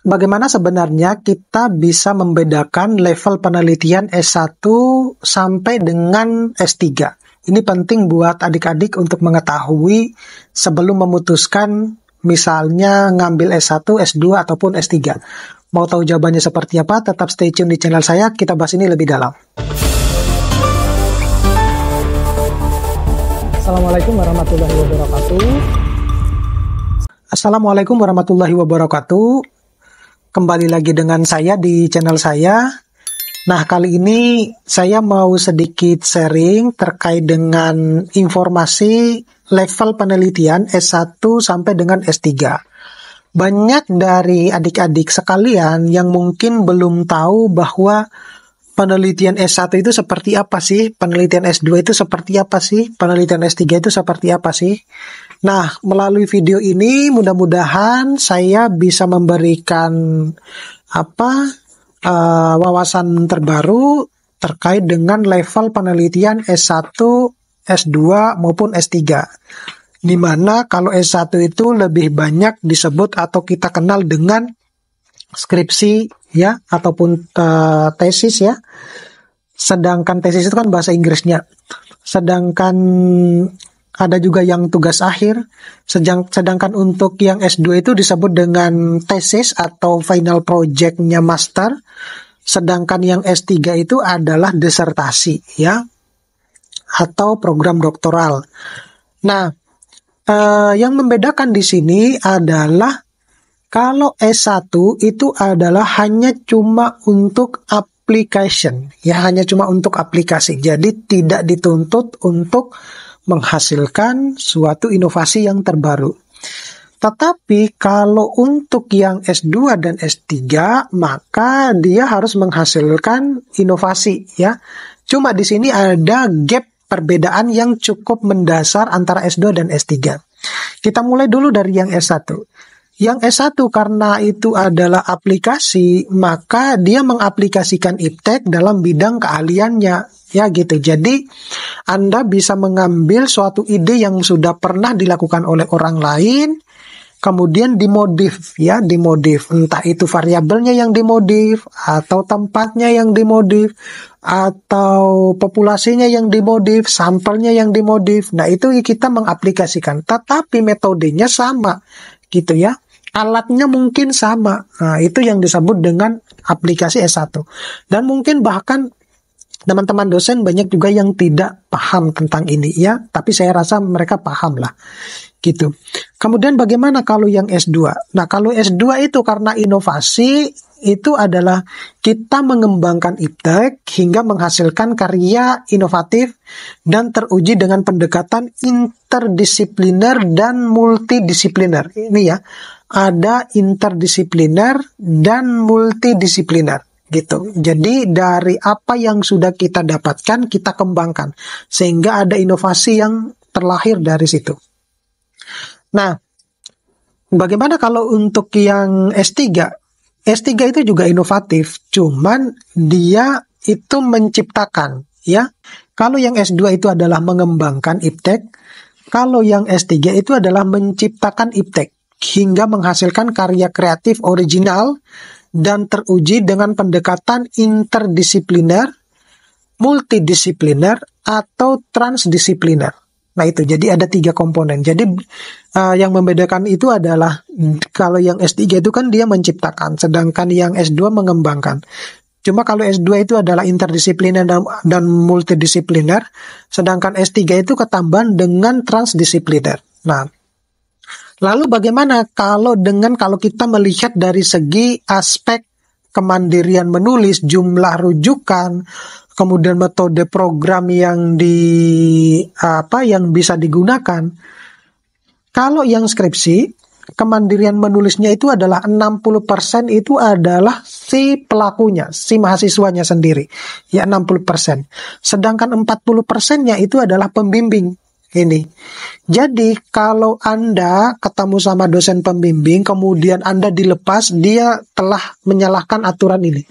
bagaimana sebenarnya kita bisa membedakan level penelitian S1 sampai dengan S3? Ini penting buat adik-adik untuk mengetahui sebelum memutuskan misalnya ngambil S1, S2, ataupun S3. Mau tahu jawabannya seperti apa? Tetap stay tune di channel saya, kita bahas ini lebih dalam. Assalamualaikum warahmatullahi wabarakatuh. Assalamualaikum warahmatullahi wabarakatuh. Kembali lagi dengan saya di channel saya. Nah, kali ini saya mau sedikit sharing terkait dengan informasi level penelitian S1 sampai dengan S3. Banyak dari adik-adik sekalian yang mungkin belum tahu bahwa penelitian S1 itu seperti apa sih, penelitian S2 itu seperti apa sih, penelitian S3 itu seperti apa sih. Nah, melalui video ini mudah-mudahan saya bisa memberikan wawasan terbaru terkait dengan level penelitian S1, S2 maupun S3. Di mana kalau S1 itu lebih banyak disebut atau kita kenal dengan skripsi ya, ataupun tesis ya. Sedangkan tesis itu kan bahasa Inggrisnya. Sedangkan ada juga yang tugas akhir. Sedangkan untuk yang S2 itu disebut dengan tesis atau final project-nya master. Sedangkan yang S3 itu adalah disertasi ya, atau program doktoral. Nah, yang membedakan di sini adalah kalau S1 itu adalah hanya cuma untuk application, ya, hanya cuma untuk aplikasi. Jadi tidak dituntut untuk menghasilkan suatu inovasi yang terbaru. Tetapi kalau untuk yang S2 dan S3, maka dia harus menghasilkan inovasi, ya. Cuma di sini ada gap perbedaan yang cukup mendasar antara S2 dan S3. Kita mulai dulu dari yang S1. Yang S1 karena itu adalah aplikasi, maka dia mengaplikasikan iptek dalam bidang keahliannya, ya gitu. Jadi Anda bisa mengambil suatu ide yang sudah pernah dilakukan oleh orang lain, kemudian dimodif, ya, dimodif. Entah itu variabelnya yang dimodif, atau tempatnya yang dimodif, atau populasinya yang dimodif, sampelnya yang dimodif. Nah, itu kita mengaplikasikan. Tetapi metodenya sama, gitu ya. Alatnya mungkin sama. Nah, itu yang disebut dengan aplikasi S1. Dan mungkin bahkan teman-teman dosen banyak juga yang tidak paham tentang ini, ya. Tapi saya rasa mereka paham lah. Gitu. Kemudian bagaimana kalau yang S2? Nah, kalau S2 itu karena inovasi, itu adalah kita mengembangkan iptek hingga menghasilkan karya inovatif dan teruji dengan pendekatan interdisipliner dan multidisipliner. Ini ya, ada interdisipliner dan multidisipliner. Gitu. Jadi dari apa yang sudah kita dapatkan, kita kembangkan. Sehingga ada inovasi yang terlahir dari situ. Nah, bagaimana kalau untuk yang S3? S3 itu juga inovatif, cuman dia itu menciptakan, ya. Kalau yang S2 itu adalah mengembangkan iptek, kalau yang S3 itu adalah menciptakan iptek hingga menghasilkan karya kreatif original dan teruji dengan pendekatan interdisipliner, multidisipliner, atau transdisipliner. Nah itu, jadi ada 3 komponen. Jadi yang membedakan itu adalah kalau yang S3 itu kan dia menciptakan, sedangkan yang S2 mengembangkan. Cuma kalau S2 itu adalah interdisipliner dan multidisipliner, sedangkan S3 itu ketambahan dengan transdisipliner. Nah, lalu bagaimana kalau kita melihat dari segi aspek kemandirian menulis, jumlah rujukan, kemudian metode program yang bisa digunakan. Kalau yang skripsi, kemandirian menulisnya itu adalah 60% itu adalah si pelakunya, si mahasiswanya sendiri. Ya 60%. Sedangkan 40%-nya itu adalah pembimbing. Ini. Jadi kalau Anda ketemu sama dosen pembimbing, kemudian Anda dilepas, dia telah menyalahkan aturan ini.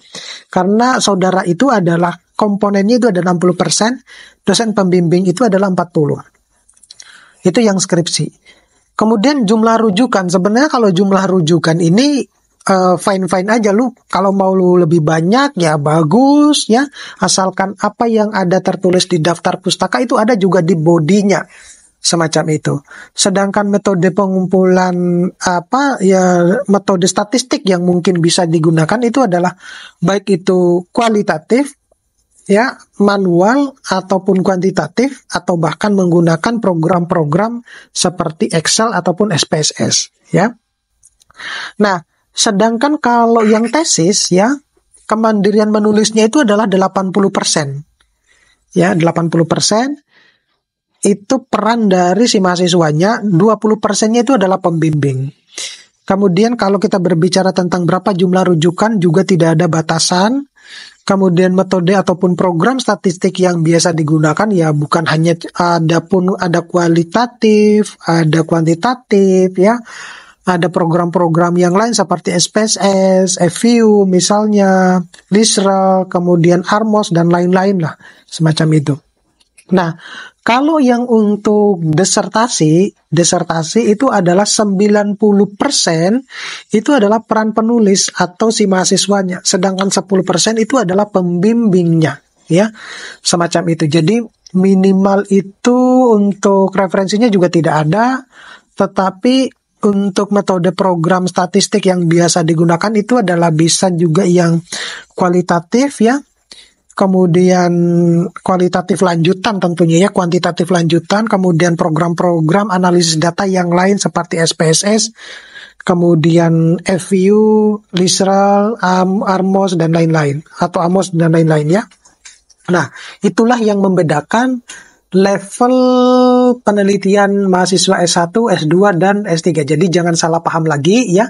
Karena saudara itu adalah komponennya itu ada 60%, dosen pembimbing itu adalah 40%. Itu yang skripsi. Kemudian jumlah rujukan, sebenarnya kalau jumlah rujukan ini fine-fine aja. Lu kalau mau lu lebih banyak ya bagus ya, asalkan apa yang ada tertulis di daftar pustaka itu ada juga di bodinya, semacam itu. Sedangkan metode pengumpulan metode statistik yang mungkin bisa digunakan itu adalah baik itu kualitatif ya, manual ataupun kuantitatif, atau bahkan menggunakan program-program seperti Excel ataupun SPSS ya. Nah, sedangkan kalau yang tesis ya, kemandirian menulisnya itu adalah 80%. Ya, 80% itu peran dari si mahasiswanya, 20%-nya itu adalah pembimbing. Kemudian kalau kita berbicara tentang berapa jumlah rujukan juga tidak ada batasan. Kemudian metode ataupun program statistik yang biasa digunakan ya bukan hanya ada kualitatif, ada kuantitatif ya. Ada program-program yang lain seperti SPSS, FView misalnya, Lisrel, kemudian Armos dan lain-lain lah, semacam itu. Nah, kalau yang untuk disertasi itu adalah 90% itu adalah peran penulis atau si mahasiswanya, sedangkan 10% itu adalah pembimbingnya, ya. Semacam itu. Jadi minimal itu untuk referensinya juga tidak ada, tetapi untuk metode program statistik yang biasa digunakan itu adalah bisa juga yang kualitatif ya. Kemudian kualitatif lanjutan tentunya ya, kuantitatif lanjutan, kemudian program-program analisis data yang lain seperti SPSS, kemudian FView, Lisrel, Armos dan lain-lain, atau Amos dan lain-lain ya. Nah, itulah yang membedakan level penelitian mahasiswa S1, S2, dan S3. Jadi jangan salah paham lagi ya,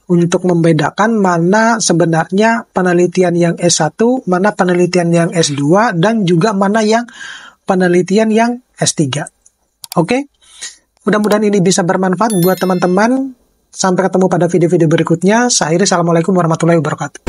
untuk membedakan mana sebenarnya penelitian yang S1, mana penelitian yang S2, dan juga mana yang penelitian yang S3. Oke? Mudah-mudahan ini bisa bermanfaat buat teman-teman. Sampai ketemu pada video-video berikutnya. Saya Iris, assalamualaikum warahmatullahi wabarakatuh.